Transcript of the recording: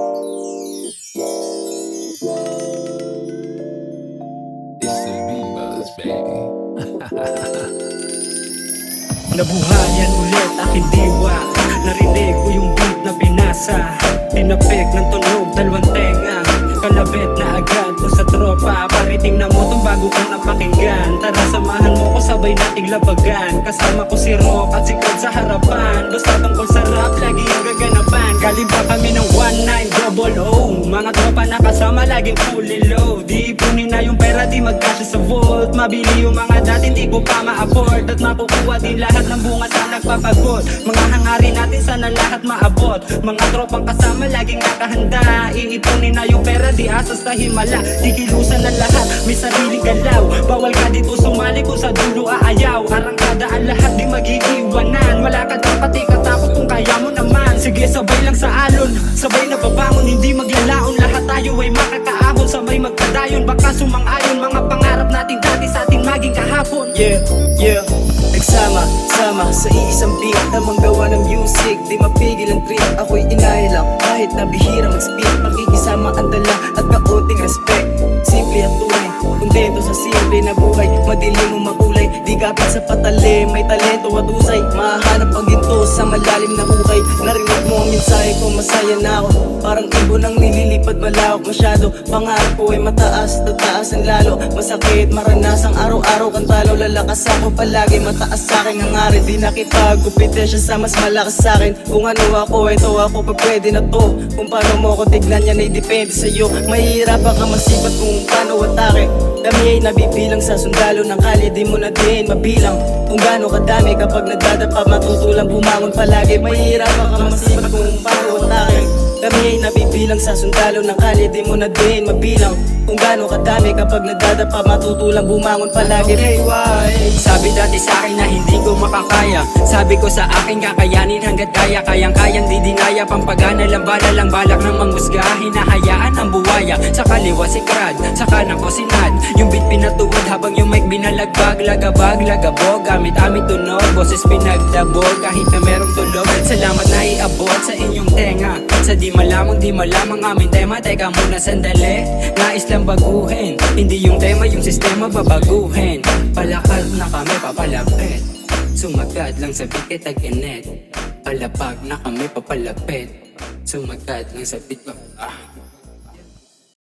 It's the Beavers, baby. Nabuhayan ulit aking diwa. Narinig ko yung beat na binasa. Tinapik ng tunog, dalawang tenga. Kalabit na agad ko sa tropa. Pariting na mo tong bago kong napakinggan. Tara samahan mo ko, sabay nating labagan. Kasama ko si Rock at si Crowd sa harapan. Basta tungkol sa rap, lagi yung gaganapan. Galing pa kami ng 1900. Mga tropa na kasama, laging fully low. Di ipunin na yung pera, di magkasya sa vault. Mabili yung mga dati, di ko pa ma-afford. At makukuha din lahat ng bunga sa nagpapagod. Mga hangarin natin, sana lahat maabot. Mga tropang kasama, laging nakahanda. Iipunin na yung pera, di asas na himala. Di kilusan na lahat, may sariling galaw. Bawal ka dito sumali kung sa dulo aayaw. Arangkada ang lahat, di mag-iiwanan. Wala ka dapat ikatakot kung kaya mo naman. Sige, sabay lang sa alon, sabay na babangon, hindi maglalaon. Lahat tayo ay makakaahon, sabay magkadayon. Baka sumang-ayon, mga pangarap natin dati sa ating maging kahapon. Yeah, nagsama-sama sa iisang beat. Tamang gawa ng music, di mapigil ang trip. Ako'y inaya lang, kahit na bihira mag-speak. Pakikisama ang dala at kaunting respect. Simple at tunay, kontento sa simple na buhay. Madilim o makulay, di kapit sa patalim. May talento at usay, mahahanap ang ginto sa malalim na hukay. Narinig mo ang mensahe ko, masaya na ako. Parang ibon ang nililipad, malawak masyado. Pangarap ko ay mataas, tataas ang lalo. Masakit, maranasang araw-araw kang talo. Lalakas ako palagi, mataas sa aking hangarin. Di nakipag-competition sa mas malakas sa akin. Kung ano ako, ito ako, pag pwede na to. Kung paano mo ko tignan yan ay depende sa'yo. Mahihirapan ka masipat kung paano atake. Dami ay nabibilang sa sundalo ng kalye, di mo na din mabilang kung gaano kadami. Kapag nagdadapa, matutulang bumangon palagi. Mahihirapan ka masipat kung paano atake. Dami ay nabibilang sa sundalo ng kalye, di mo na din mabilang kung gaano kadami. Kapag nagdadapa, matutulang bumangon palagi. Sabi dati sa akin na hindi ko makakaya. Sabi ko sa akin kakayanin hanggat kaya. Kayang-kayang di dinaya, pampagana lang, bala lang, balak ng manghusga. Hinahayaan ang buwaya, sa kaliwa si Crad, sa kanan ko si Nad. Yung beat pinatuwid habang yung mic binalagbag. Lagabag, lagabog, gamit-amit tunog. Boses pinagdabog kahit na merong tulog. Salamat na iabot sa inyong tenga. Sa di malamang aming tema. Teka muna sandali, nais lang baguhin. Hindi yung tema, yung sistema babaguhin. Palakad na kami papalapit, sumagat lang sa beat kita ginet. Palapag na kami papalapit, sumagat lang sa beat